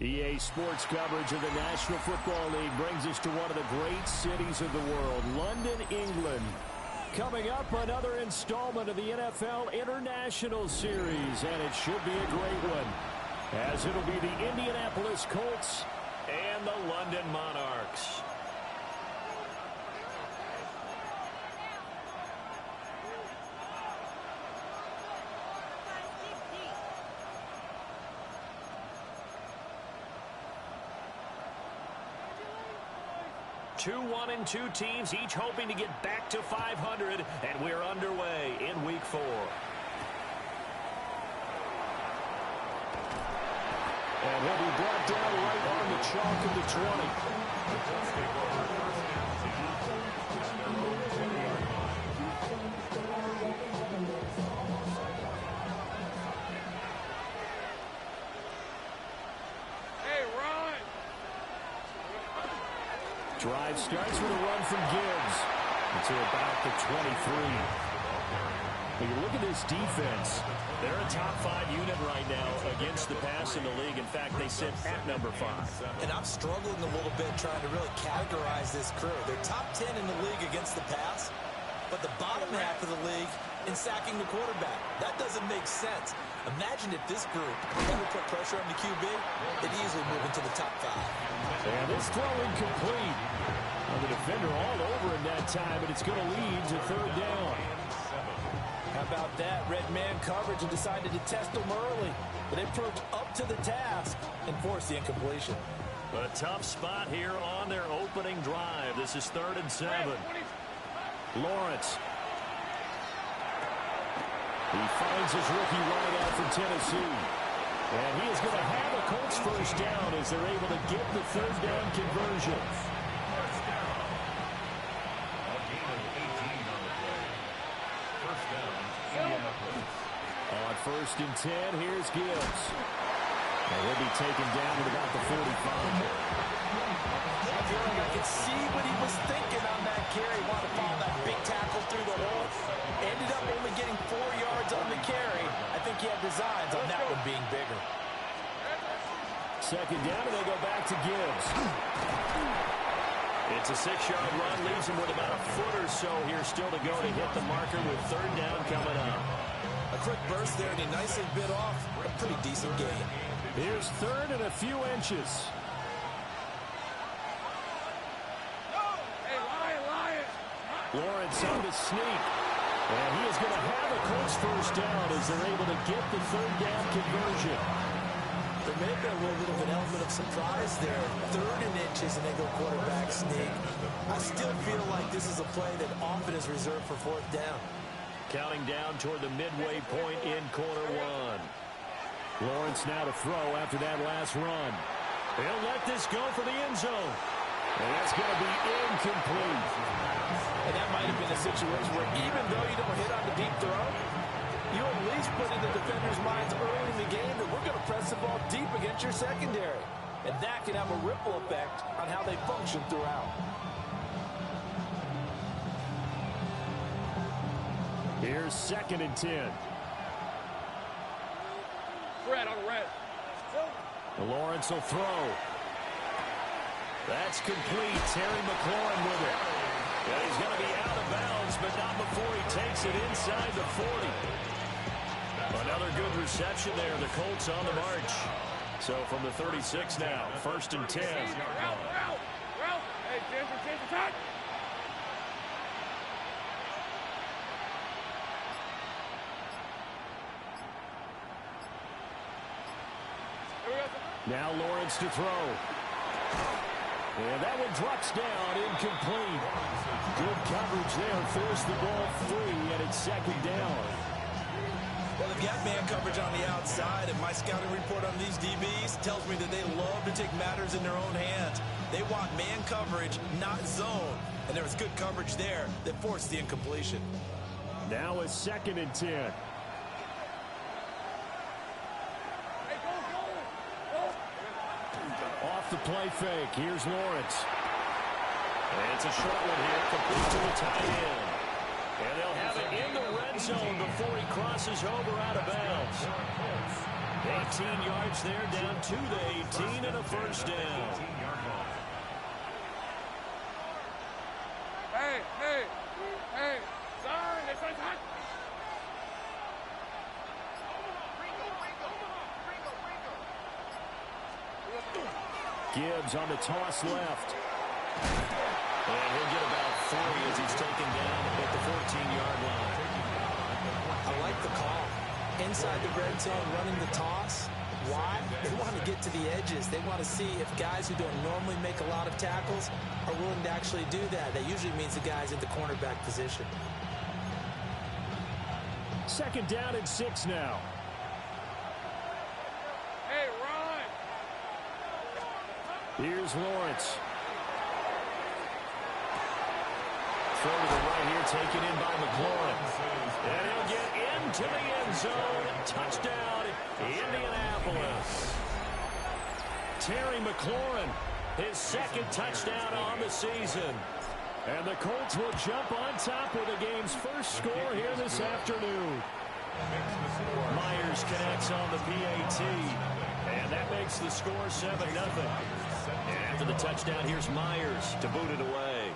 EA Sports coverage of the National Football League brings us to one of the great cities of the world, London, England. Coming up, another installment of the NFL International Series, and it should be a great one, as it'll be the Indianapolis Colts and the London Monarchs. Two 1-2 teams, each hoping to get back to 500, and we're underway in Week 4. And he'll be brought down right on the chalk of the 20. Drive starts with a run from Gibbs to about the 23. When you look at this defense, they're a top 5 unit right now against the pass in the league. In fact, they sit at number 5. And I'm struggling a little bit trying to really categorize this crew. They're top 10 in the league against the pass, but the bottom half of the league in sacking the quarterback. That doesn't make sense. Imagine if this group ever put pressure on the QB, they'd easily move into the top 5. And this throw incomplete. Well, the defender all over in that time, but it's going to lead to 3rd down. How about that? Red man coverage and decided to test them early. But they approached up to the task and forced the incompletion. A tough spot here on their opening drive. This is 3rd and 7. Lawrence. He finds his rookie wideout from Tennessee. And he is going to have a Colts first down as they're able to get the 3rd down conversion. On 1st and 10, here's Gibbs. And he'll be taken down at about the 45. I feel like I could see what he was thinking on that carry. Wanted to follow that big tackle through the hole. Ended up only getting 4 yards on the carry. I think he had designs on that one being bigger. 2nd down, and they go back to Gibbs. It's a 6-yard run, leaves him with about a foot or so here still to go to hit the marker with 3rd down coming up. A quick burst there, and he nicely bit off a pretty decent gain. Here's 3rd and a few inches. Lawrence on the sneak. And he is going to have a Colts first down as they're able to get the 3rd down conversion. There may have been a little bit of an element of surprise there. 3rd and inches, and they go quarterback sneak. I still feel like this is a play that often is reserved for 4th down. Counting down toward the midway point in quarter 1. Lawrence now to throw after that last run. He'll let this go for the end zone. And that's going to be incomplete. And that might have been a situation where even though you don't hit on the deep throw, you at least put in the defender's minds early in the game that we're going to press the ball deep against your secondary. And that can have a ripple effect on how they function throughout. Here's 2nd and 10. Red on red. Lawrence will throw. That's complete. Terry McLaurin with it. And he's going to be out of bounds, but not before he takes it inside the 40. Another good reception there. The Colts on the march. So from the 36 now, 1st and 10. Route. Hey, Ginger, touch. Now Lawrence to throw. And that one drops down, incomplete. Good coverage there, forced the ball free, and it's 2nd down. Well, they've got man coverage on the outside, and my scouting report on these DBs tells me that they love to take matters in their own hands. They want man coverage, not zone. And there was good coverage there that forced the incompletion. Now a 2nd and 10. Off the play fake. Here's Lawrence. And it's a short one here, complete to the tight end. And they'll have it in the red zone before he crosses over out of bounds. 18 yards there, down to the 18 and a first down. Hey, son, this one's hot. Gibbs on the toss left. And he'll get about 3 as he's taken down at the 14-yard line. I like the call. Inside the red zone, running the toss. Why? They want to get to the edges. They want to see if guys who don't normally make a lot of tackles are willing to actually do that. That usually means the guys in the cornerback position. Second down and 6 now. Hey, run. Here's Lawrence. Throw to the right here, taken in by McLaurin. And he'll get into the end zone. Touchdown, Indianapolis. Terry McLaurin, his second touchdown on the season. And the Colts will jump on top with the game's first score here this afternoon. Myers connects on the PAT. And that makes the score 7-0. And after the touchdown, here's Myers to boot it away.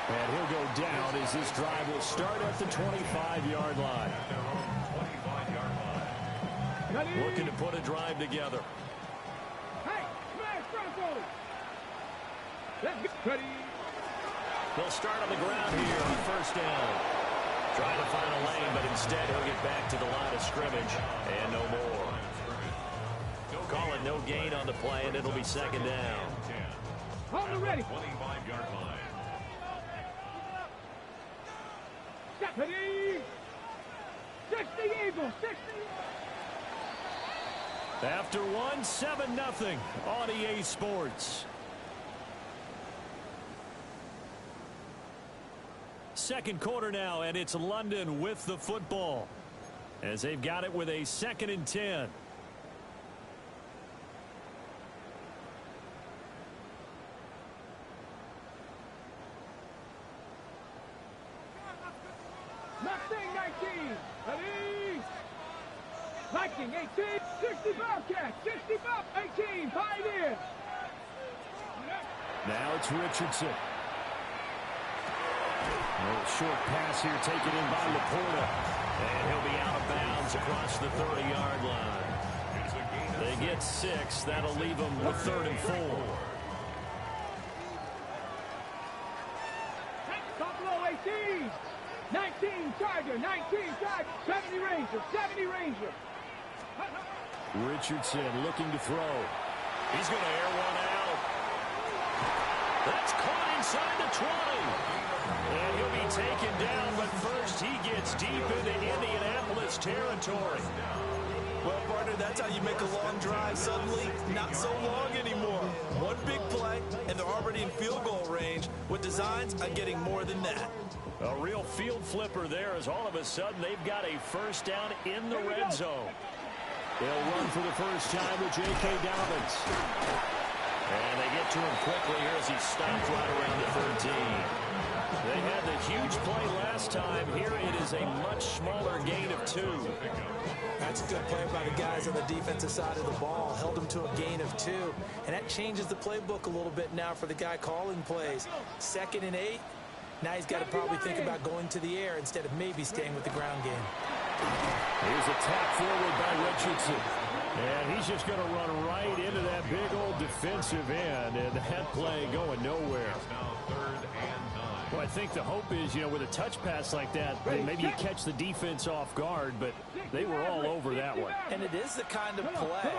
And he'll go down as this drive will start at the 25-yard line. Looking to put a drive together. Hey, smash Broncos. Let's get ready. They'll start on the ground here on first down. Trying to find a lane, but instead he'll get back to the line of scrimmage and no more. Call it no gain on the play, and it'll be second down. On the ready. 25-yard line. Ready. 60 Eagles, 60. After one, 7-0 on EA Sports. Second quarter now, and it's London with the football as they've got it with a 2nd and 10. Mustang 19. Ready. Viking 18. 60 Bobcat. 60 Bob 18. Pioneer. Now it's Richardson. A little short pass here taken in by Laporta. And he'll be out of bounds across the 30-yard line. They get 6. That'll leave them with 3rd and 4. Buffalo 18. 19 Charger. 19 Charger. 70 Ranger. 70 Ranger. Richardson looking to throw. He's going to air one out. That's caught inside the 20. And he'll be taken down, but first he gets deep into Indianapolis territory. Well, partner, that's how you make a long drive suddenly not so long anymore. One big play, and they're already in field goal range with designs on getting more than that. A real field flipper there as all of a sudden they've got a first down in the red zone. They'll run for the first time with J.K. Dobbins. And they get to him quickly here as he stopped right around the 13. They had the huge play last time. Here it is a much smaller gain of 2. That's a good play by the guys on the defensive side of the ball. Held them to a gain of 2. And that changes the playbook a little bit now for the guy calling plays. 2nd and 8. Now he's got to probably think about going to the air instead of maybe staying with the ground game. Here's a tap forward by Richardson. And he's just going to run right into that big old defensive end. And that play going nowhere. Well, I think the hope is, with a touch pass like that, maybe you catch the defense off guard, but they were all over that one. And it is the kind of play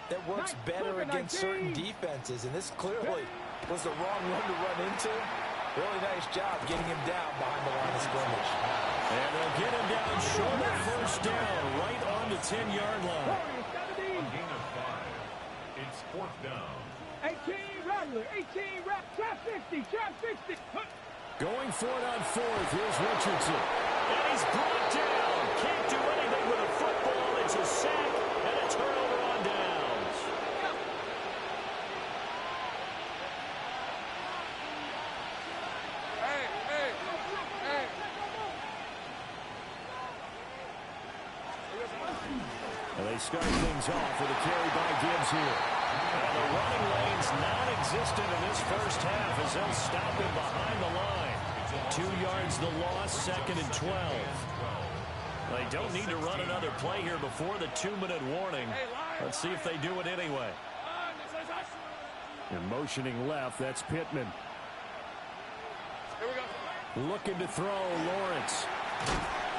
that works better against certain defenses. And this clearly was the wrong one to run into. Really nice job getting him down behind the line of scrimmage. And they'll get him down short of first down, right on the 10-yard line. A gain of 5. It's 4th down. 18 Rattler. 18 Rattler. Trap 60. Trap 60. Going for it on 4th. Here's Richardson. And he's brought down. Can't do anything with a football. It's a sack and a turnover on downs. They start things off with a carry by Gibbs here. And the running lane's non-existent in this first half as they'll stop him behind the line. 2 yards the loss, 2nd and 12. They don't need to run another play here before the 2-minute warning. Let's see if they do it anyway. And motioning left, that's Pittman. Looking to throw, Lawrence.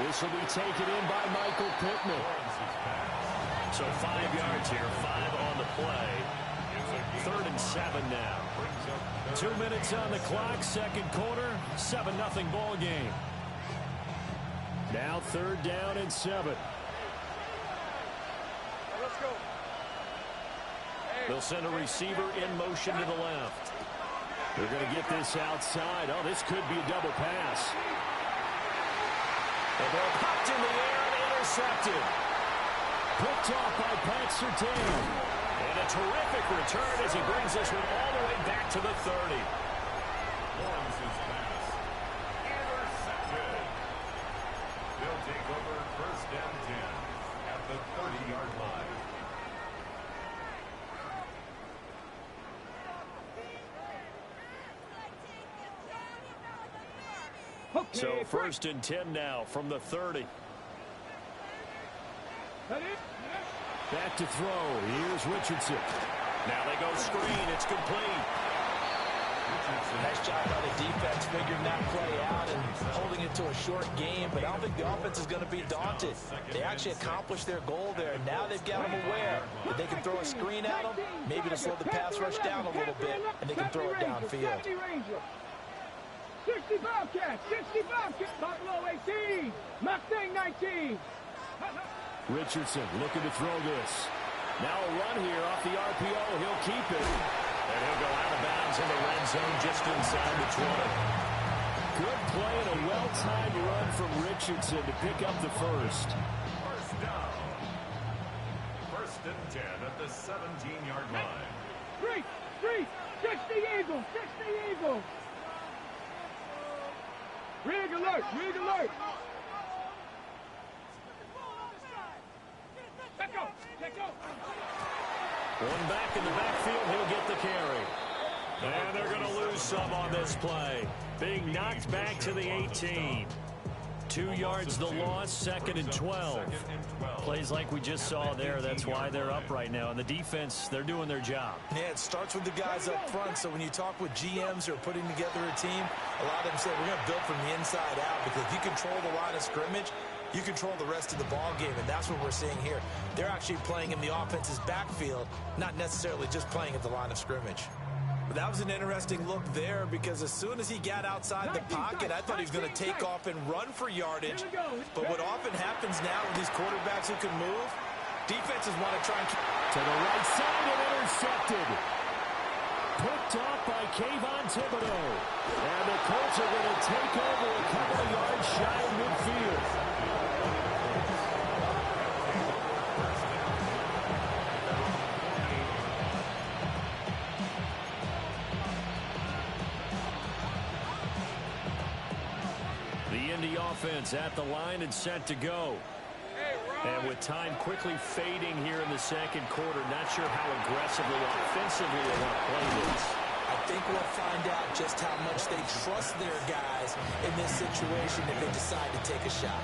This will be taken in by Michael Pittman. So 5 yards here, 5 on the play. 3rd and 7 now. 2 minutes on the clock, second quarter, 7-0 ball game. Now 3rd down and 7. Let's go. They'll send a receiver in motion to the left. They're going to get this outside. Oh, this could be a double pass. And they're popped in the air and intercepted. Picked off by Pat Surtain. And a terrific return as he brings this one all the way back to the 30. Lawrence's pass. Intercepted. They'll take over 1st and 10 at the 30-yard line. Okay, So 1st and 10 now from the 30. Back to throw. Here's Richardson. Now they go screen. It's complete. Nice job by the defense figuring that play out and holding it to a short game, but I don't think the offense is going to be daunted. They actually accomplished their goal there, and now they've got them aware that they can throw a screen at them, maybe to slow the pass rush down a little bit, and they can throw it downfield. 60 Bobcats, 60 Bobcats, Buffalo 18, Mustang 19. Richardson looking to throw this. Now a run here off the RPO. He'll keep it. And he'll go out of bounds in the red zone just inside the 20. Good play and a well-timed run from Richardson to pick up the first. First down. 1st and 10 at the 17-yard line. Street, 60 Eagles, 60 Eagles. Rig alert, rig alert. Let go, let go. One back in the backfield, he'll get the carry. And they're going to lose some on this play. Being knocked back to the 18. 2 yards the loss, 2nd and 12. Plays like we just saw there, that's why they're up right now. And the defense, they're doing their job. Yeah, it starts with the guys up front, so when you talk with GMs who are putting together a team, a lot of them say we're going to build from the inside out, because if you control the line of scrimmage, you control the rest of the ball game, and that's what we're seeing here. They're actually playing in the offense's backfield, not necessarily just playing at the line of scrimmage. But that was an interesting look there, because as soon as he got outside the pocket, I thought he was going to take off and run for yardage. But what often happens now with these quarterbacks who can move, defenses want to try and keep to the right side and intercepted. Picked off by Kayvon Thibodeau. And the Colts are going to take over a couple of yards shy of midfield. Offense at the line and set to go. And with time quickly fading here in the second quarter, not sure how aggressively, offensively they want to play this. I think we'll find out just how much they trust their guys in this situation if they decide to take a shot.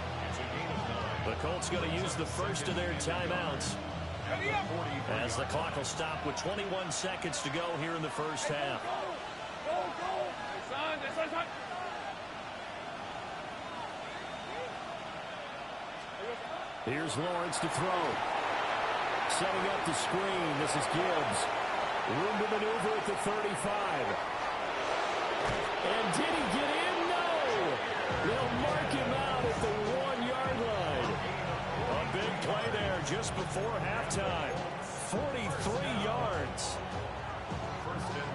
The Colts going to use the first of their timeouts as the clock will stop with 21 seconds to go here in the first half. Here's Lawrence to throw. Setting up the screen. This is Gibbs. Room to maneuver at the 35. And did he get in? No! They'll mark him out at the 1-yard line. A big play there just before halftime. 43 yards.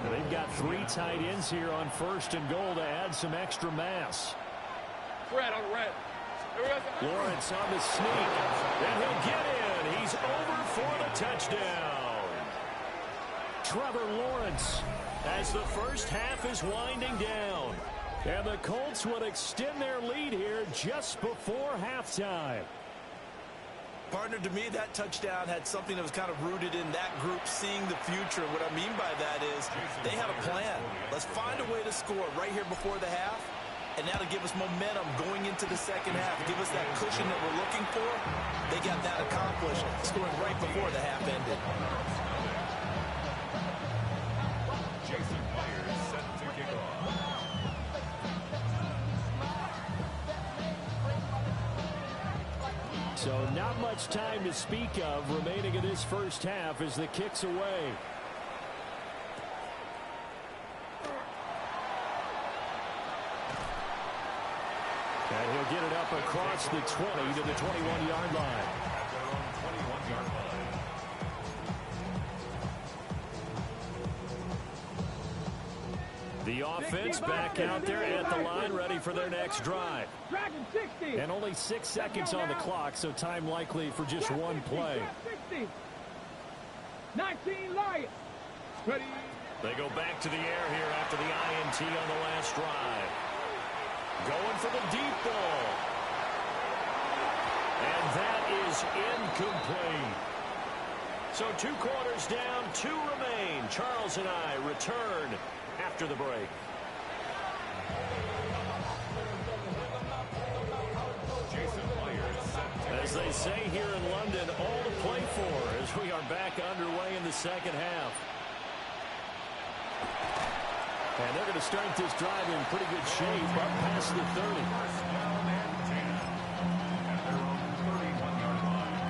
And they've got 3 tight ends here on 1st and goal to add some extra mass. Red on red. Lawrence on the sneak, and he'll get in. He's over for the touchdown. Trevor Lawrence, as the first half is winding down. And the Colts would extend their lead here just before halftime. Partner, to me, that touchdown had something that was kind of rooted in that group seeing the future. What I mean by that is they had a plan. Let's find a way to score right here before the half, and that'll give us momentum going into the second half. Give us that cushion that we're looking for. They got that accomplished, scoring right before the half ended. Jason Myers set to kick off. So not much time to speak of remaining in this first half as the kick's away. And he'll get it up across the 20 to the 21-yard line. At their own 21-yard line. The offense back out there at the line, ready for their next drive. Dragon 60. And only 6 seconds on the clock, so time likely for just one play. 60. 19 Lions. Ready. They go back to the air here after the INT on the last drive. Going for the deep ball. And that is incomplete. So 2 quarters down, 2 remain. Charles and I return after the break. Jason Myers set to As they say here in London, all to play for as we are back underway in the second half. And they're going to start this drive in pretty good shape up past the 30. first down and 10. At their own 31-yard line.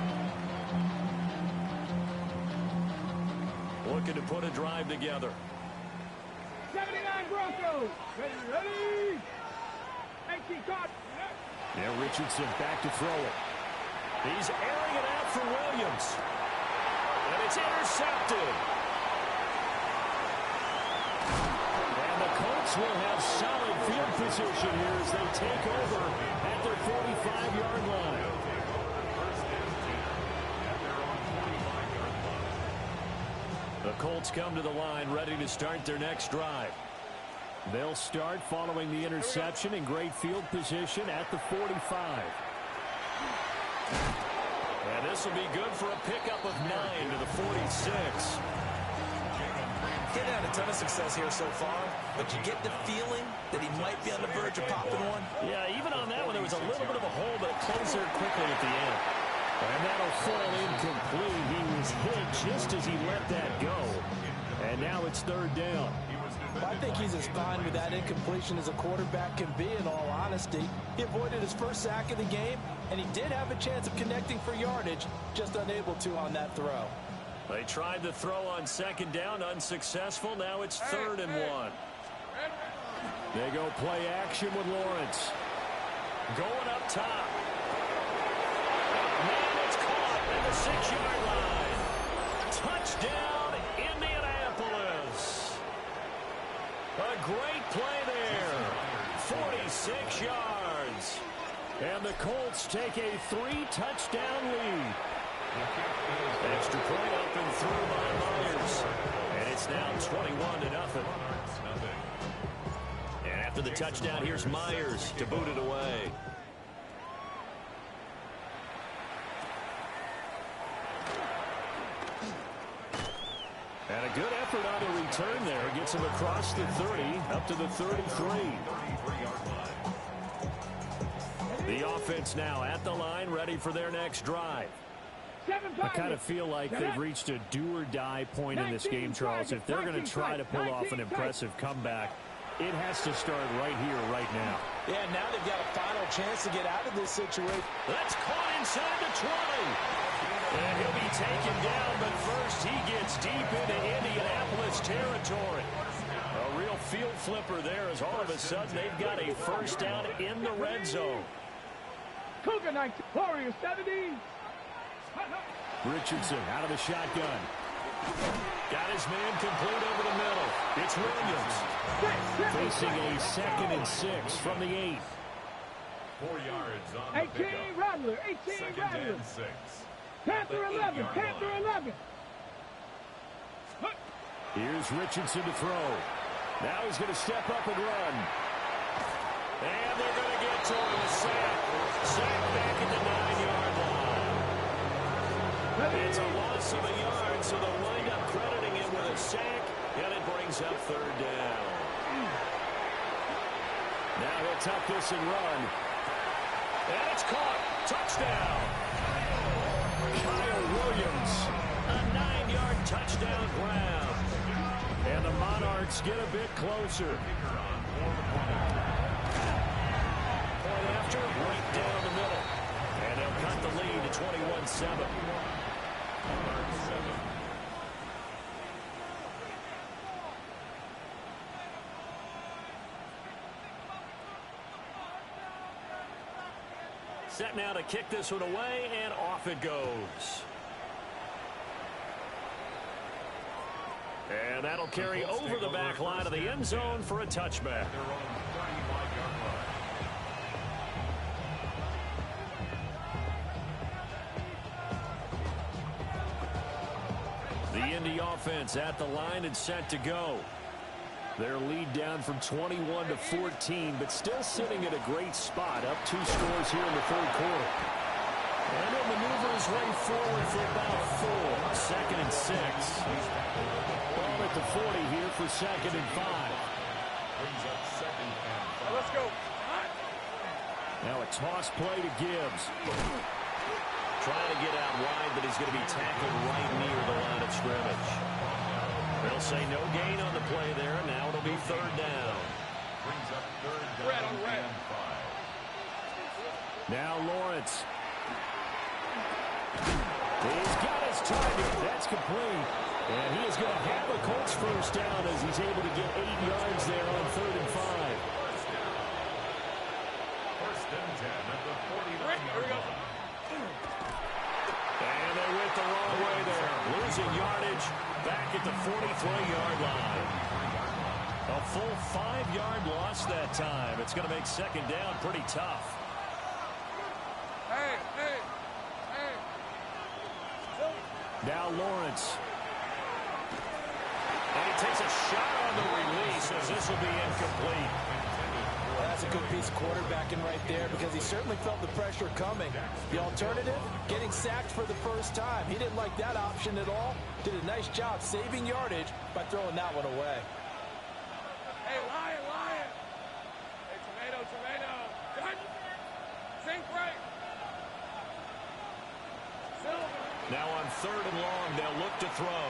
Looking to put a drive together. 79 Broncos. Ready. 18 caught. Now Richardson back to throw it. He's airing it out for Williams. And it's intercepted. And the Colts will have solid field position here as they take over at their 45-yard line. First and 10. At their own 45-yard line. The Colts come to the line ready to start their next drive. They'll start following the interception in great field position at the 45. And this will be good for a pickup of 9 to the 46. He's had a ton of success here so far, but you get the feeling that he might be on the verge of popping one. Yeah, even on that one, there was a little bit of a hole, but it closed there quickly at the end. And that'll fall incomplete. He was hit just as he let that go. And now it's 3rd down. I think he's as fine with that incompletion as a quarterback can be, in all honesty. He avoided his first sack of the game, and he did have a chance of connecting for yardage, just unable to on that throw. They tried the throw on 2nd down, unsuccessful. Now it's 3rd and 1. They go play action with Lawrence. Going up top. Man, it's caught at the 6-yard line. Touchdown, Indianapolis. A great play there. 46 yards. And the Colts take a 3-touchdown lead. Extra point up and through by Myers. And it's now 21-0. And after the touchdown, here's Myers to boot it away. And a good effort on the return there. Gets him across the 30, up to the 33. The offense now at the line, ready for their next drive. I kind of feel like they've reached a do-or-die point in this game, Charles. If they're going to try to pull off an impressive comeback, it has to start right here, right now. Yeah, now they've got a final chance to get out of this situation. That's caught inside the 20. And he'll be taken down, but first he gets deep into Indianapolis territory. A real field flipper there as all of a sudden they've got a first down in the red zone. Cougar 19, Warriors 70. Richardson out of the shotgun. Got his man complete over the middle. It's Williams. Facing a 2nd and 6 from the 8. 4 yards on the 18 pickup. Rattler, 18 Second Rattler. and 6. Panther 11, Panther 11. Here's Richardson to throw. Now he's going to step up and run. And they're going to get to him. A sack. Sack back at the 9-yard line. It's a loss of a yard, so they'll wind up crediting him with a sack, and it brings up third down. Now he'll tuck this and run. And it's caught. Touchdown. Kyle Williams. A 9-yard touchdown grab. And the Monarchs get a bit closer. Point after, right down the middle. And they'll cut the lead to 21-7. Set now to kick this one away, and off it goes. And that'll carry over the back line of the end zone for a touchback. The Indy offense at the line and set to go. Their lead down from 21 to 14, but still sitting at a great spot, up 2 scores here in the third quarter. And he'll maneuver his way forward for about 4. Second and 6. Ball at the 40 here for second and 5. Brings up second and 5. Let's go. Now a toss play to Gibbs. Trying to get out wide, but he's going to be tackled right near the line of scrimmage. They'll say no gain on the play there. Now it'll be third down. Brings up third down and 5. Now Lawrence. He's got his target. That's complete. And he is going to have a Colts first down as he's able to get 8 yards there on third and 5. First and 10 at the 49-yard line. And they went the wrong way there. Losing yardage back at the 43-yard line. A full 5-yard loss that time. It's going to make second down pretty tough. Hey. Now Lawrence. And he takes a shot on the release as this will be incomplete. Well, that's a good piece of quarterbacking right there because he certainly felt the pressure coming. The alternative, getting sacked for the first time. He didn't like that option at all. Did a nice job saving yardage by throwing that one away. Hey, Lion. Hey, tomato. Done. Sink right. Silver. Now on third and long, they'll look to throw.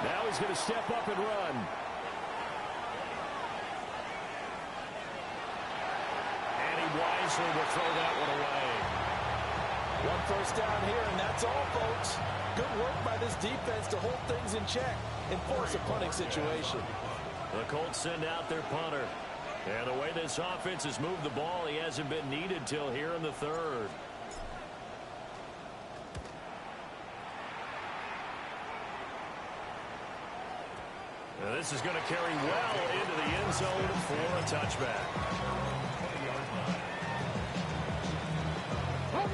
Now he's going to step up and run. And he wisely will throw that one away. One first down here, and that's all, folks. Good work by this defense to hold things in check and force a punting situation. The Colts send out their punter. And the way this offense has moved the ball, he hasn't been needed till here in the third. Now this is going to carry well into the end zone for a touchback.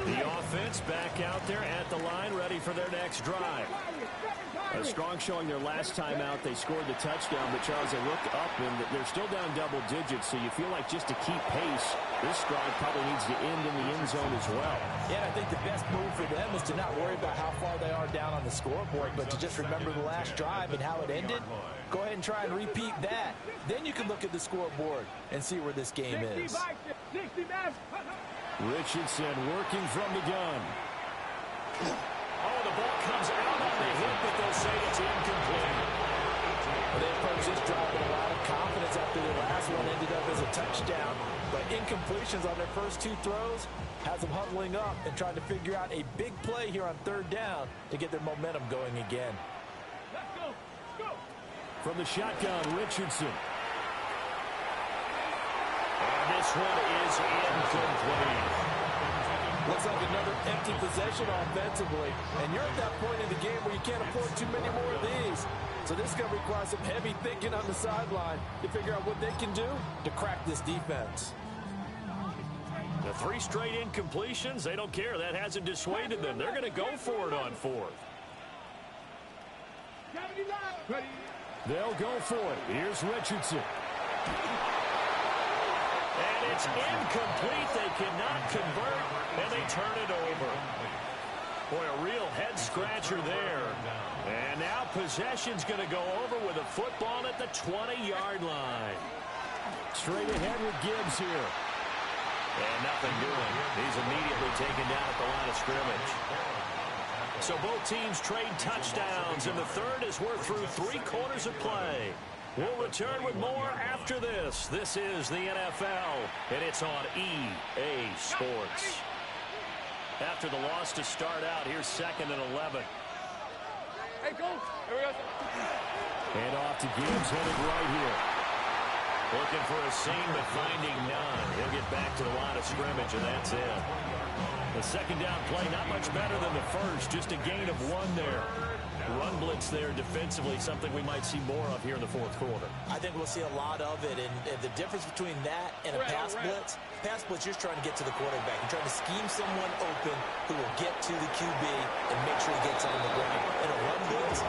The offense back out there at the line, ready for their next drive. A strong showing their last time out. They scored the touchdown, but Charles, they look up and they're still down double digits, so you feel like just to keep pace, this drive probably needs to end in the end zone as well. Yeah, I think the best move for them is to not worry about how far they are down on the scoreboard, but to just remember the last drive and how it ended. Go ahead and try and repeat that. Then you can look at the scoreboard and see where this game is. Richardson working from the gun. Oh, the ball comes out on the hit, but they'll say it's incomplete. Well, they approached this drive with a lot of confidence after their last one ended up as a touchdown. But incompletions on their first 2 throws has them huddling up and trying to figure out a big play here on third down to get their momentum going again. Let's go. From the shotgun, Richardson. And this one is incomplete. Looks like another empty possession offensively. And you're at that point in the game where you can't afford too many more of these. So this is going to require some heavy thinking on the sideline to figure out what they can do to crack this defense. The 3 straight incompletions, they don't care. That hasn't dissuaded them. They're going to go for it on 4th. They'll go for it. Here's Richardson. And it's incomplete. They cannot convert, and they turn it over. Boy, a real head-scratcher there. And now possession's going to go over with a football at the 20-yard line. Straight ahead with Gibbs here. And nothing doing. He's immediately taken down at the line of scrimmage. So both teams trade touchdowns, and the third as we're through 3 quarters of play. We'll return with more after this. This is the NFL, and it's on EA Sports. After the loss to start out, here's 2nd and 11. Hey, coach. Here we go. And off to Gibbs, headed right here. Looking for a seam, but finding none. He'll get back to the line of scrimmage, and that's it. The second down play, not much better than the first, just a gain of 1 there. Run blitz there defensively, something we might see more of here in the 4th quarter. I think we'll see a lot of it, and the difference between that and a pass blitz, you're trying to get to the quarterback. You're trying to scheme someone open who will get to the QB and make sure he gets on the ground. In a run blitz,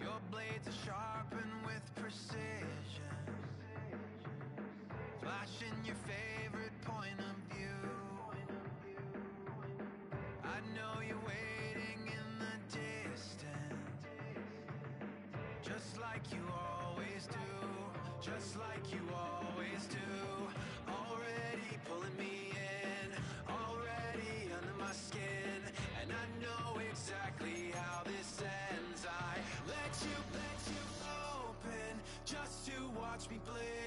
Your blades are sharpened with precision, flashing your favorite point of view. I know you're waiting in the distance, just like you always do, just like you always do. Already pulling me in, already under my skin, and I know exactly